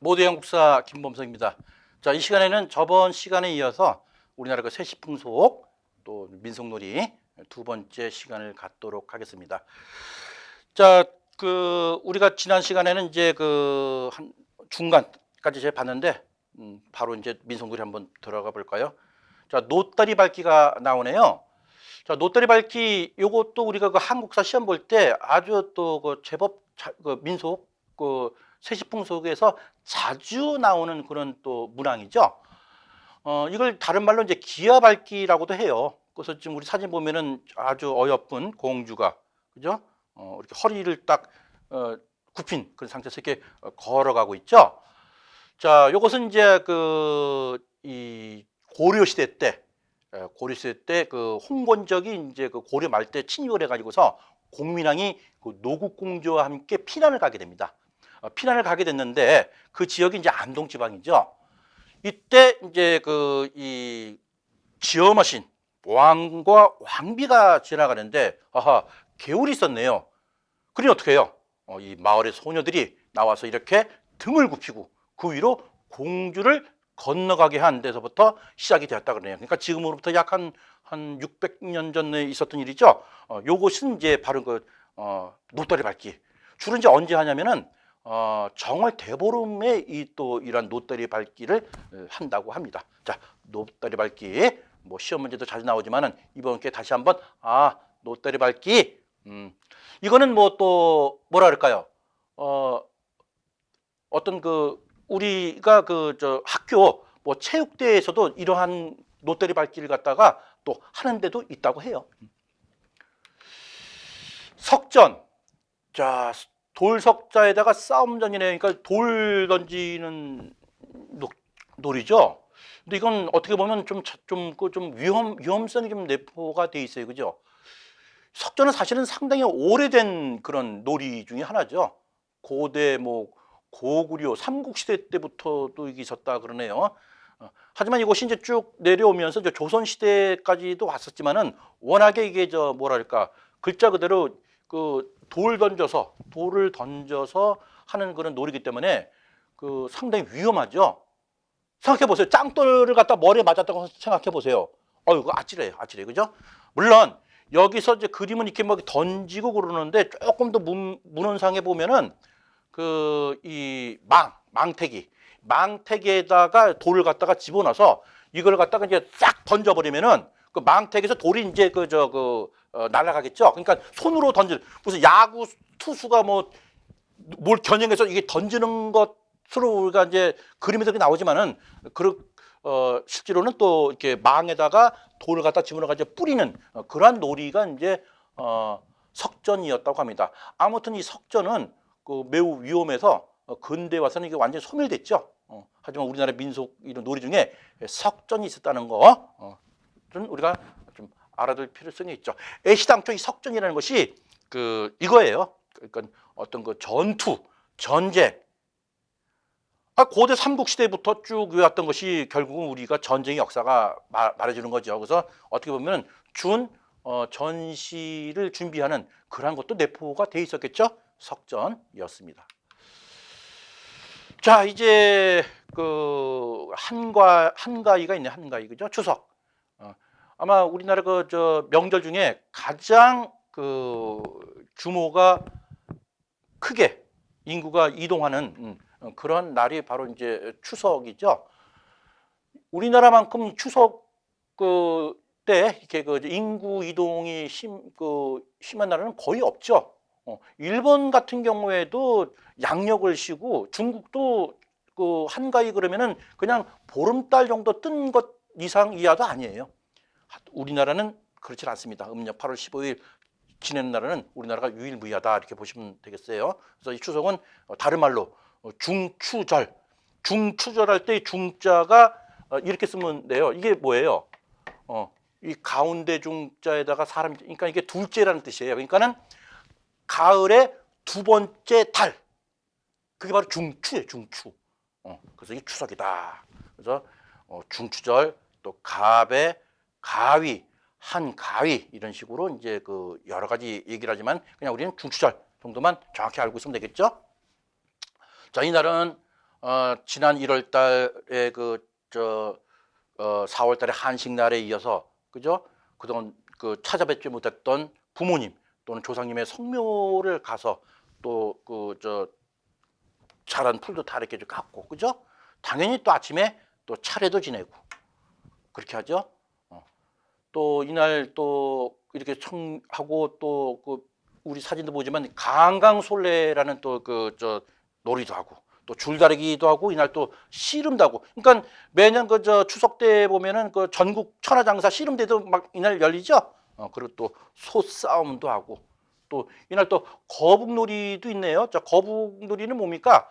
모두 영국사 김범석입니다. 자, 이 시간에는 저번 시간에 이어서 우리나라 그 세시풍속 또 민속놀이 두 번째 시간을 갖도록 하겠습니다. 자, 우리가 지난 시간에는 이제 한 중간까지 제가 봤는데 바로 이제 민속놀이 한번 들어가 볼까요? 자, 노다리 밟기가 나오네요. 자, 노다리 밟기 요것도 우리가 그 한국사 시험 볼 때 아주 또 그 제법 민속 세시풍속에서 자주 나오는 그런 또 문항이죠. 이걸 다른 말로 이제 기아 밟기라고도 해요. 그래서 지금 우리 사진 보면은 아주 어여쁜 공주가 그죠? 이렇게 허리를 딱 굽힌 그런 상태에서 이렇게 걸어가고 있죠. 자, 요것은 이제 이 고려 시대 때 그 홍건적이 이제 그 고려 말 때 침입을 해가지고서 공민왕이 그 노국공주와 함께 피난을 가게 됩니다. 피난을 가게 됐는데 그 지역이 이제 안동 지방이죠. 이때 이제 이 지엄하신 왕과 왕비가 지나가는데 개울이 있었네요. 그러니 어떻게 해요? 이 마을의 소녀들이 나와서 이렇게 등을 굽히고 그 위로 공주를 건너가게 한 데서부터 시작이 되었다 그러네요. 그러니까 지금으로부터 약 한 600년 전에 있었던 일이죠. 요것은 이제 바로 노다리 밟기. 주로 이제 언제 하냐면은 정월 대보름에 이러한 노다리 밟기를 한다고 합니다. 자, 노다리 밟기 뭐 시험 문제도 자주 나오지만은 이번 기회에 다시 한번 노다리 밟기 이거는 뭐 또 뭐라 그럴까요? 어떤 우리가 학교 뭐 체육대회에서도 이러한 노다리 밟기를 갖다가 또 하는 데도 있다고 해요. 석전. 자, 돌석자에다가 싸움전이네. 그러니까 돌 던지는 놀이죠. 근데 이건 어떻게 보면 좀 위험성이 좀 내포가 돼 있어요. 그죠? 석전은 사실은 상당히 오래된 그런 놀이 중에 하나죠. 고대 고구려 삼국시대 때부터도 이게 있었다 그러네요. 하지만 이것이 이제 쭉 내려오면서 이제 조선시대까지도 왔었지만은 워낙에 이게 뭐랄까 글자 그대로 돌을 던져서 하는 그런 놀이기 때문에 상당히 위험하죠. 생각해 보세요. 짱돌을 갖다 머리에 맞았다고 생각해 보세요. 이거 아찔해요. 그죠? 물론 여기서 이제 그림은 이렇게 막 던지고 그러는데 조금 더 문헌상에 보면은 이 망태기에다가 돌을 갖다가 집어넣어서 이걸 갖다가 이제 싹 던져버리면은 그 망태기에서 돌이 이제 날아가겠죠. 그러니까 손으로 무슨 야구 투수가 뭘 겨냥해서 이게 던지는 것으로 우리가 이제 그림에서 나오지만은 실제로는 또 이렇게 망에다가 돌을 갖다 집어넣어가지고 뿌리는 그러한 놀이가 이제 석전이었다고 합니다. 아무튼 이 석전은 매우 위험해서 근대 와서는 이게 완전히 소멸됐죠. 하지만 우리나라 민속 이런 놀이 중에 석전이 있었다는 거 좀 우리가 좀 알아둘 필요성이 있죠. 애시당초 이 석전이라는 것이 이거예요. 그러니까 어떤 전쟁. 고대 삼국시대부터 쭉 이어왔던 것이 결국은 우리가 전쟁의 역사가 말해주는 거죠. 그래서 어떻게 보면 전시를 준비하는 그런 것도 내포가 돼 있었겠죠. 석전이었습니다. 자, 이제 한가위가 있네. 한가위 그죠? 추석. 아마 우리나라 명절 중에 가장 규모가 크게 인구가 이동하는 그런 날이 바로 이제 추석이죠. 우리나라만큼 추석 때 이렇게 인구 이동이 심한 나라는 거의 없죠. 일본 같은 경우에도 양력을 쉬고 중국도 한가위 그러면은 그냥 보름달 정도 뜬 것 이상 이하도 아니에요. 우리나라는 그렇지 않습니다. 음력 8월 15일 지내는 날은 우리나라가 유일무이하다 이렇게 보시면 되겠어요. 그래서 이 추석은 다른 말로 중추절. 중추절할 때 중자가 이렇게 쓰면 돼요. 이게 뭐예요? 이 가운데 중자에다가 사람, 그러니까 이게 둘째라는 뜻이에요. 그러니까는 가을의 두 번째 달. 그게 바로 중추예요. 중추. 그래서 이게 추석이다. 그래서 중추절, 또 가배, 가위, 한가위 이런 식으로 이제 여러 가지 얘기를 하지만 그냥 우리는 중추절 정도만 정확히 알고 있으면 되겠죠. 자, 이날은 지난 1월 달에 4월 달에 한식날에 이어서 그죠? 그동안 찾아뵙지 못했던 부모님 또는 조상님의 성묘를 가서 또 자란 풀도 다 이렇게 좀 갖고 그죠? 당연히 또 아침에 또 차례도 지내고 그렇게 하죠. 또 이날 또 이렇게 청하고 또 우리 사진도 보지만 강강솔래라는 또 놀이도 하고 또 줄다리기도 하고 이날 또 씨름도 하고 그러니까 매년 추석 때 보면은 전국 천하장사 씨름대도 막 이날 열리죠. 그리고 또 소싸움도 하고 또 이날 또 거북놀이도 있네요. 자, 거북놀이는 뭡니까?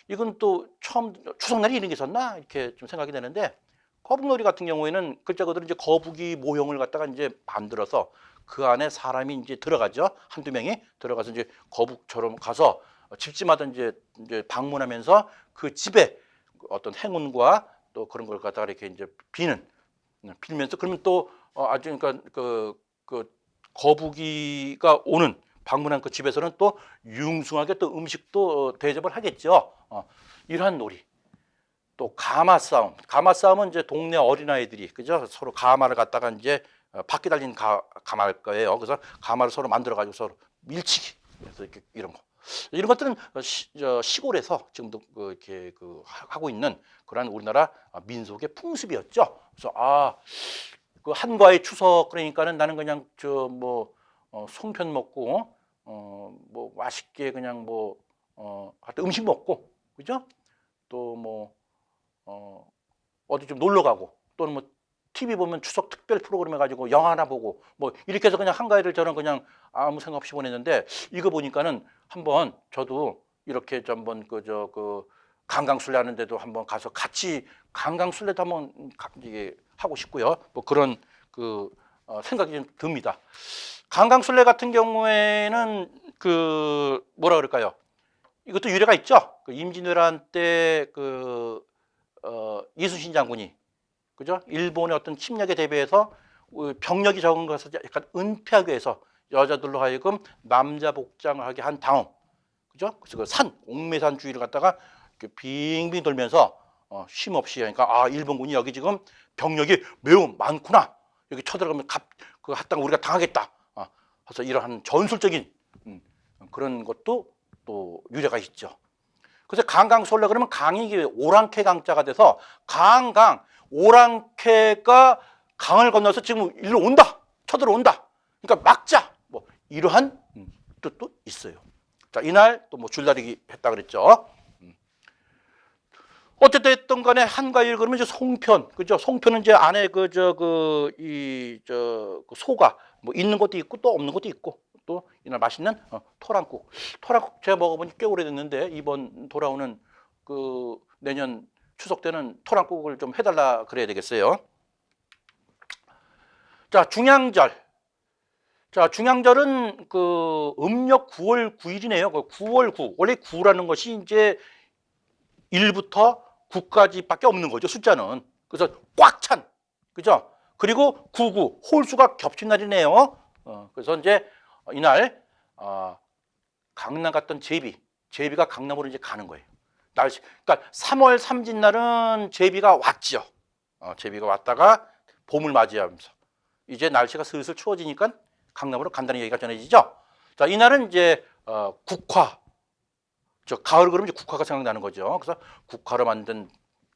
이건 또 처음 추석날이 이런 게 있었나 이렇게 좀 생각이 되는데 거북놀이 같은 경우에는 글자거들은 이제 거북이 모형을 갖다가 이제 만들어서 그 안에 사람이 이제 들어가죠. 한두 명이 들어가서 이제 거북처럼 가서 집집마다 이제 방문하면서 그 집에 어떤 행운과 또 그런 걸 갖다가 이렇게 이제 빌면서 그러면 또 아주 그러니까 그 거북이가 방문한 그 집에서는 또 융숭하게 또 음식도 대접을 하겠죠. 이러한 놀이. 또 가마 싸움. 가마 싸움은 이제 동네 어린아이들이 그죠? 서로 가마를 갖다가 이제 바퀴 달린 가마일 거예요. 그래서 가마를 서로 만들어 가지고 서로 밀치기. 그래서 이런 거. 이런 것들은 시골에서 지금도 이렇게 하고 있는 그러한 우리나라 민속의 풍습이었죠. 그래서 그 한과의 추석 그러니까는 나는 그냥 송편 먹고 뭐 맛있게 그냥 하여튼 음식 먹고 그죠? 또 어디 좀 놀러 가고 또는 뭐 TV 보면 추석 특별 프로그램 해가지고 영화 하나 보고 뭐 이렇게 해서 그냥 한가위를 저는 그냥 아무 생각 없이 보냈는데 이거 보니까는 한번 저도 이렇게 한번 강강술래 하는데도 한번 가서 같이 강강술래도 한번 이게 하고 싶고요. 뭐 그런 생각이 좀 듭니다. 강강술래 같은 경우에는 뭐라 그럴까요? 이것도 유래가 있죠. 임진왜란 때 이순신 장군이 그죠? 일본의 어떤 침략에 대비해서 병력이 적은 것을 약간 은폐하기 위해서 여자들로 하여금 남자 복장을 하게 한 다음, 그죠? 그래서 옥매산 주위를 갖다가 이렇게 빙빙 돌면서 쉼 없이 하니까 일본군이 여기 지금 병력이 매우 많구나. 여기 쳐들어가면 합당 우리가 당하겠다. 그래서 이러한 전술적인 그런 것도 또 유래가 있죠. 그래서 강강솔래 그러면 강이 오랑캐 강자가 돼서 오랑캐가 강을 건너서 지금 일로 온다. 쳐들어온다. 그러니까 막자. 뭐 이러한 뜻도 있어요. 자, 이날 또 줄다리기 했다 그랬죠. 어쨌든 간에 한가위 그러면 이제 송편. 그죠? 송편은 이제 안에 소가 뭐 있는 것도 있고 또 없는 것도 있고 또 이날 맛있는 토랑국. 토랑국 제가 먹어보니 꽤 오래됐는데 이번 돌아오는 내년 추석 때는 토랑국을 좀 해달라 그래야 되겠어요. 자, 중양절. 자, 중양절은 음력 9월 9일이네요. 9월 9. 원래 9라는 것이 이제 1부터 9까지밖에 없는 거죠. 숫자는. 그래서 꽉 찬. 그죠? 그리고 99 홀수가 겹친 날이네요. 그래서 이제 이날 강남 갔던 제비가 강남으로 이제 가는 거예요. 그러니까 3월 삼진날은 제비가 왔죠. 제비가 왔다가 봄을 맞이하면서 이제 날씨가 슬슬 추워지니까 강남으로 간다는 얘기가 전해지죠. 자, 이날은 이제 국화. 가을 그러면 이제 국화가 생각나는 거죠. 그래서 국화로 만든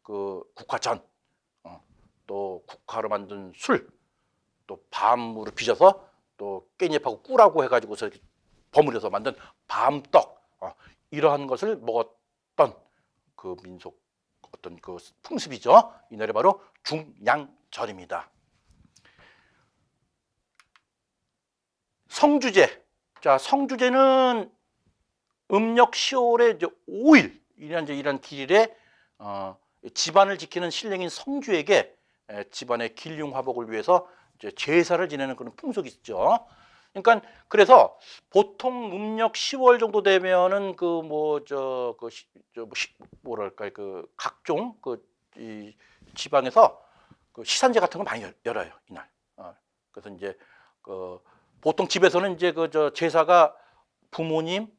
국화전, 또 국화로 만든 술, 또 밤으로 빚어서 또 깻잎하고 꿀하고 해가지고서 버무려서 만든 밤떡, 이러한 것을 먹었던 민속 어떤 풍습이죠. 이날이 바로 중양절입니다. 성주제. 자, 성주제는 음력 10월의 이제 5일 이런 길일에 집안을 지키는 신령인 성주에게 집안의 길흉화복을 위해서 이제 제사를 지내는 그런 풍속이 있죠. 그러니까 그래서 보통 음력 10월 정도 되면은 뭐랄까 각종 이 지방에서 시산제 같은 거 많이 열어요 이날. 그래서 이제 보통 집에서는 이제 제사가 부모님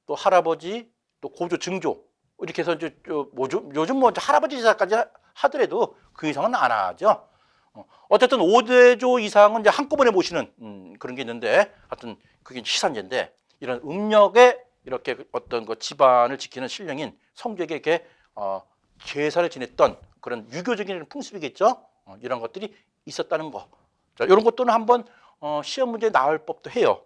또 할아버지 또 고조 증조 이렇게 해서 요즘 뭐 할아버지 제사까지 하더라도 그 이상은 안 하죠. 어쨌든 5대조 이상은 이제 한꺼번에 모시는 그런 게 있는데, 하여튼 그게 시산제인데, 이런 음력에 이렇게 어떤 그 집안을 지키는 신령인 성주에게 이렇게 제사를 지냈던 그런 유교적인 풍습이겠죠. 이런 것들이 있었다는 거. 자, 이런 것들은 한번 시험 문제에 나올 법도 해요.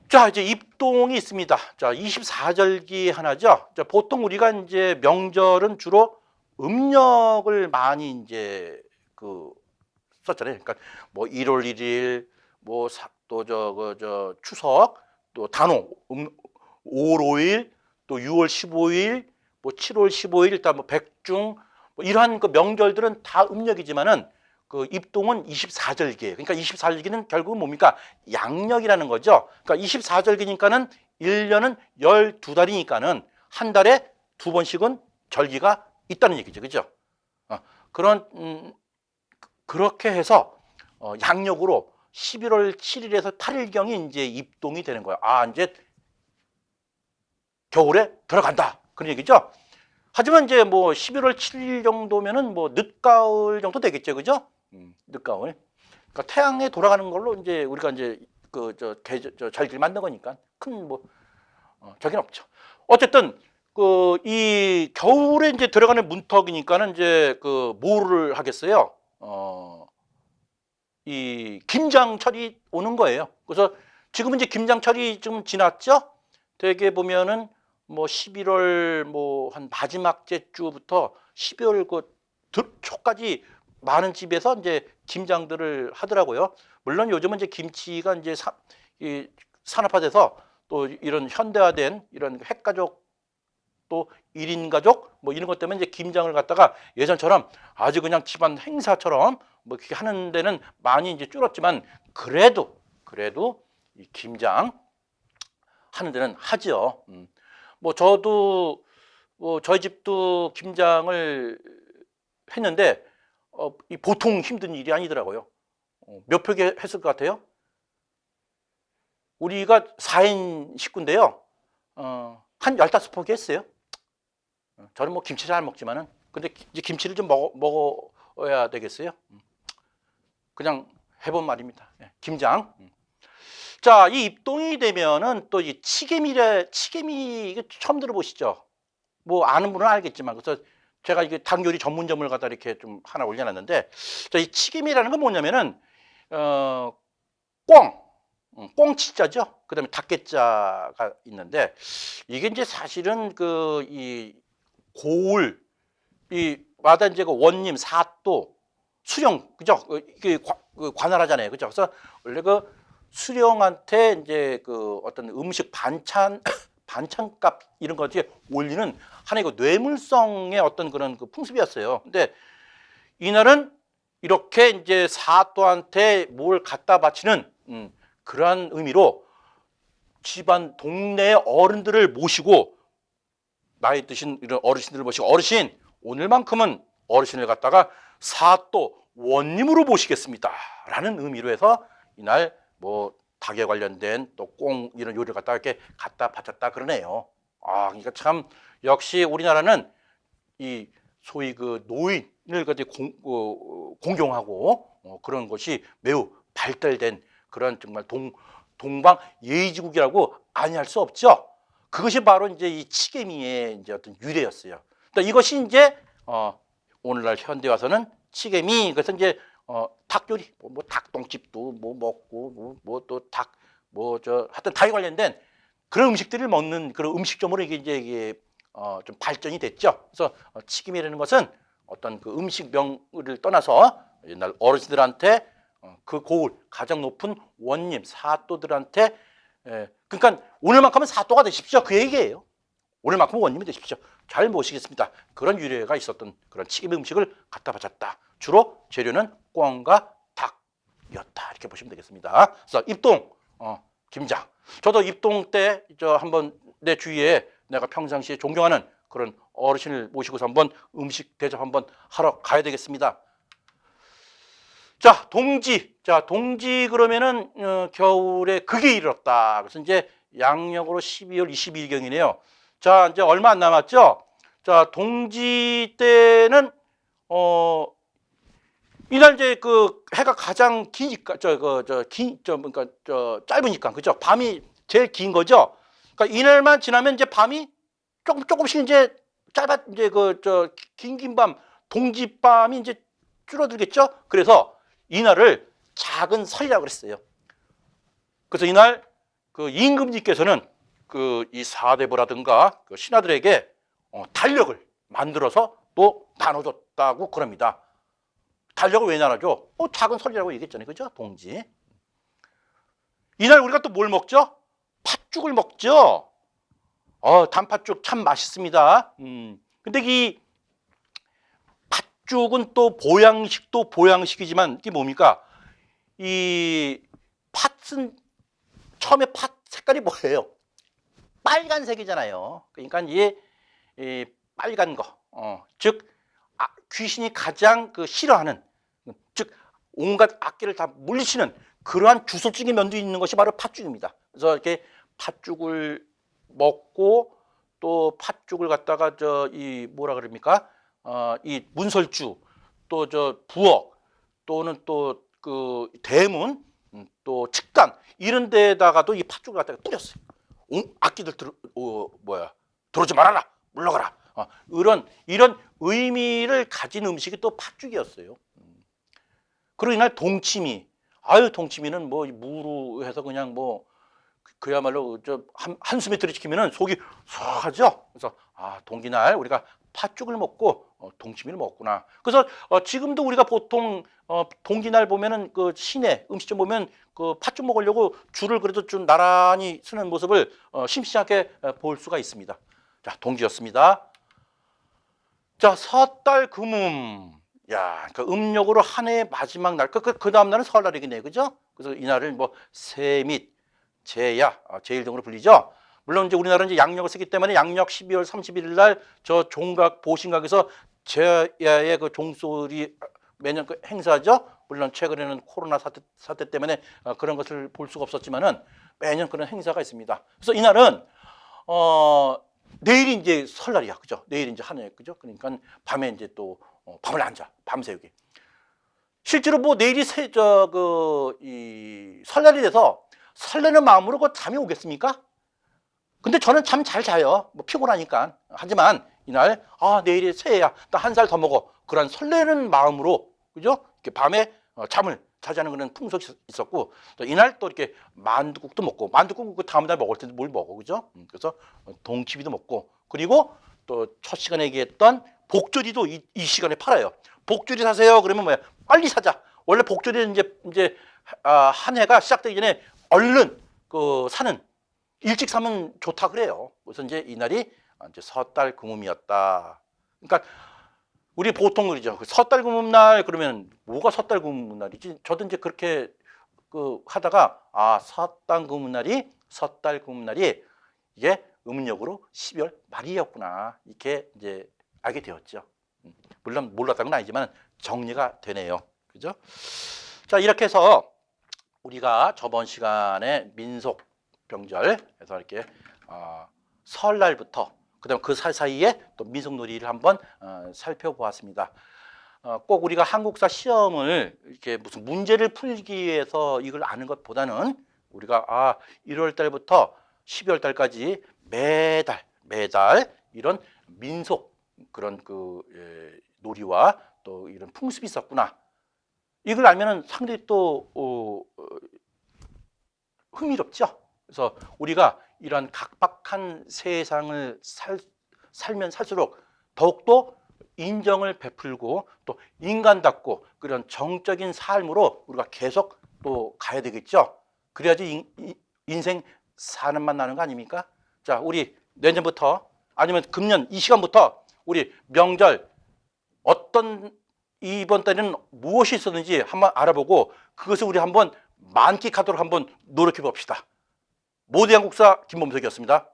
자, 이제 입동이 있습니다. 자, 24절기 하나죠. 자, 보통 우리가 이제 명절은 주로 음력을 많이 이제 썼잖아요. 그러니까 뭐 1월 1일, 뭐 또 추석, 또 단오, 5월 5일, 또 6월 15일, 뭐 7월 15일, 일단 뭐 백중, 뭐 이러한 그 명절들은 다 음력이지만은 그 입동은 24절기예요. 그러니까 24절기는 결국은 뭡니까? 양력이라는 거죠. 그러니까 24절기니까는 1년은 12달이니까는 한 달에 2번씩은 절기가 있다는 얘기죠. 그죠? 그렇게 해서 양력으로 11월 7일에서 8일경이 이제 입동이 되는 거예요. 아, 이제 겨울에 들어간다. 그런 얘기죠. 하지만 이제 뭐 11월 7일 정도면은 뭐 늦가을 정도 되겠죠. 그죠? 늦가을. 그러니까 태양에 돌아가는 걸로 이제 우리가 이제 절기를 만든 거니까 큰 뭐 적은 없죠. 어쨌든 이 겨울에 이제 들어가는 문턱이니까는 이제 뭐를 하겠어요? 이 김장철이 오는 거예요. 그래서 지금은 이제 김장철이 좀 지났죠? 되게 보면은 뭐 11월 뭐 한 마지막 주부터 12월 초까지 많은 집에서 이제 김장들을 하더라고요. 물론 요즘은 이제 김치가 이제 산업화돼서 또 이런 현대화된 이런 핵가족 또 1인 가족 뭐 이런 것 때문에 이제 김장을 갖다가 예전처럼 아주 그냥 집안 행사처럼 뭐 그렇게 하는 데는 많이 이제 줄었지만 그래도 이 김장 하는 데는 하죠. 뭐 저도 저희 집도 김장을 했는데 이 보통 힘든 일이 아니더라고요. 몇 표게 했을 것 같아요? 우리가 4인 식구인데요. 한 15포기 했어요. 저는 뭐 김치 잘 먹지만은 근데 이제 김치를 좀 먹어야 되겠어요. 그냥 해본 말입니다. 김장. 자, 이 입동이 되면은 또 이 치개미 이게 처음 들어보시죠? 뭐 아는 분은 알겠지만 그래서 제가 이게 닭 요리 전문점을 갖다 이렇게 좀 하나 올려놨는데, 자, 이 치개미라는 건 뭐냐면은 꽁치자죠. 그다음에 닭개자가 있는데 이게 이제 사실은 이 고을 이 마다 이제 원님 사또 수령 그죠? 이게 관할하잖아요. 그죠? 그래서 원래 수령한테 이제 어떤 음식 반찬값 이런 거 어떻게 올리는 하나의 뇌물성의 어떤 그런 풍습이었어요. 근데 이날은 이렇게 이제 사또한테 뭘 갖다 바치는 그러한 의미로 집안 동네 어른들을 모시고 나이 드신 이런 어르신들을 모시고 어르신 오늘만큼은 어르신을 갖다가 사또 원님으로 모시겠습니다 라는 의미로 해서 이날 뭐 닭에 관련된 또 꽁 이런 요리를 갖다가 이렇게 갖다 바쳤다 그러네요. 아, 그러니까 참 역시 우리나라는 이 소위 노인을 공경하고 그런 것이 매우 발달된 그런 정말 동방 예의지국이라고 아니할 수 없죠. 그것이 바로 이제 이 치개미의 이제 어떤 유래였어요. 그러니까 이것이 이제 오늘날 현대 와서는 치개미 그래서 이제 닭 요리 뭐 닭똥집도 뭐 먹고 뭐 또 닭 하여튼 닭에 관련된 그런 음식들을 먹는 그런 음식점으로 이게 좀 발전이 됐죠. 그래서 치김이라는 것은 어떤 음식명을 떠나서 옛날 어르신들한테 그 고을 가장 높은 원님 사또들한테 그러니까 오늘만큼은 사또가 되십시오 그 얘기예요. 오늘만큼은 원님이 되십시오. 잘 모시겠습니다. 그런 유래가 있었던 그런 치김 음식을 갖다 바쳤다. 주로 재료는 꿩과 닭이었다 이렇게 보시면 되겠습니다. 그래서 입동 김장. 저도 입동 때 한번 내 주위에 내가 평상시에 존경하는 그런 어르신을 모시고서 한번 음식 대접 한번 하러 가야 되겠습니다. 자, 동지. 자, 동지 그러면은 겨울에 극에 이르렀다. 그래서 이제 양력으로 12월 22일경이네요. 자, 이제 얼마 안 남았죠? 자, 동지 때는 이날 이제 그 해가 가장 기니까 그러니까 짧으니까 그죠? 밤이 제일 긴 거죠. 그러니까 이날만 지나면 이제 밤이 조금씩 이제 이제 긴 밤 동지밤이 이제 줄어들겠죠. 그래서 이날을 작은 설이라고 그랬어요. 그래서 이날 그 임금님께서는 그 이 사대부라든가 그 신하들에게 달력을 만들어서 또 나눠줬다고 그럽니다. 달력을 왜 나눠줘? 작은 설이라고 얘기했잖아요. 그죠? 동지. 이날 우리가 또 뭘 먹죠? 팥죽을 먹죠. 단팥죽 참 맛있습니다. 근데 이 팥죽은 또 보양식도 보양식이지만 이게 뭡니까? 이 팥은 처음에 팥 색깔이 뭐예요? 빨간색이잖아요. 그러니까 이 빨간 거, 즉 귀신이 가장 그 싫어하는, 즉 온갖 악기를 다 물리치는 그러한 주솔적인 면도 있는 것이 바로 팥죽입니다. 그래서 이렇게 팥죽을 먹고 또 팥죽을 갖다가 이 뭐라 그럽니까? 이 문설주, 또 부엌, 또는 또 그 대문, 또 측간 이런 데다가도 이 팥죽을 갖다가 뿌렸어요. 악기들 들어오지 말아라, 물러가라. 이런 의미를 가진 음식이 또 팥죽이었어요. 그리고 이날 동치미, 동치미는 뭐 무로 해서 그냥 뭐 그야말로 한숨에 들이키면은 속이 쏘하죠. 그래서 동기날 우리가 팥죽을 먹고 동치미를 먹구나. 그래서 지금도 우리가 보통 동기날 보면은 그 시내 음식점 보면 그 팥죽 먹으려고 줄을 그래도 좀 나란히 서는 모습을 심심하게 볼 수가 있습니다. 자, 동지였습니다. 자, 섣달 금음. 야, 그 음력으로 한 해의 마지막 날, 그 다음 날은 설날이겠네요, 그죠? 그래서 이날을 뭐 세밋, 제야, 제일 등으로 불리죠. 물론 이제 우리나라는 이제 양력을 쓰기 때문에 양력 12월 31일 날 저 종각 보신각에서 제야의 그 종소리 매년 그 행사죠. 물론 최근에는 코로나 사태 때문에 그런 것을 볼 수가 없었지만은 매년 그런 행사가 있습니다. 그래서 이날은 내일이 이제 설날이야, 그죠? 내일 이제 한 해, 그죠? 그러니까 밤에 이제 또 밤을 안 자, 밤새우기. 실제로 뭐 내일이 이 설날이 돼서 설레는 마음으로 그 잠이 오겠습니까? 근데 저는 잠 잘 자요. 뭐 피곤하니까. 하지만 이날 내일이 새해야. 나 한 살 더 먹어. 그런 설레는 마음으로, 그죠? 이렇게 밤에 잠을 자자는 그런 풍속이 있었고, 또 이날 또 이렇게 만두국도 먹고, 만두국 그 다음 날 먹을 때도 뭘 먹어, 그죠? 그래서 동치미도 먹고, 그리고 또 첫 시간에 얘기했던 복조리도 이 시간에 팔아요. 복조리 사세요. 그러면 뭐야? 빨리 사자. 원래 복조리는 이제 한 해가 시작되기 전에 얼른 사는, 일찍 사면 좋다 그래요. 그래서 이제 이날이 이제 섣달 금음이었다. 그러니까 우리 보통 그러죠. 섣달 금음날 그러면 뭐가 섣달 금음날이지? 저도 이제 그렇게 하다가 섣달 금음날이 이게 음력으로 12월 말이었구나. 이렇게 이제 알게 되었죠. 물론 몰랐다는 건 아니지만 정리가 되네요. 그죠? 자, 이렇게 해서 우리가 저번 시간에 민속병절에서 이렇게 설날부터 그다음 그 사이에 또 민속놀이를 한번 살펴보았습니다. 꼭 우리가 한국사 시험을 이렇게 무슨 문제를 풀기 위해서 이걸 아는 것보다는 우리가 1월 달부터 12월 달까지 매달 이런 민속 그런 놀이와 또 이런 풍습이 있었구나. 이걸 알면은 상당히 또 흥미롭죠. 그래서 우리가 이런 각박한 세상을 살면 살수록 더욱더 인정을 베풀고 또 인간답고 그런 정적인 삶으로 우리가 계속 또 가야 되겠죠. 그래야지 인생 사는 맛 나는 거 아닙니까? 자, 우리 내년부터 아니면 금년 이 시간부터 우리 명절 이번 달에는 무엇이 있었는지 한번 알아보고 그것을 우리 한번 만끽하도록 한번 노력해 봅시다. 모두의 한국사 김범석이었습니다.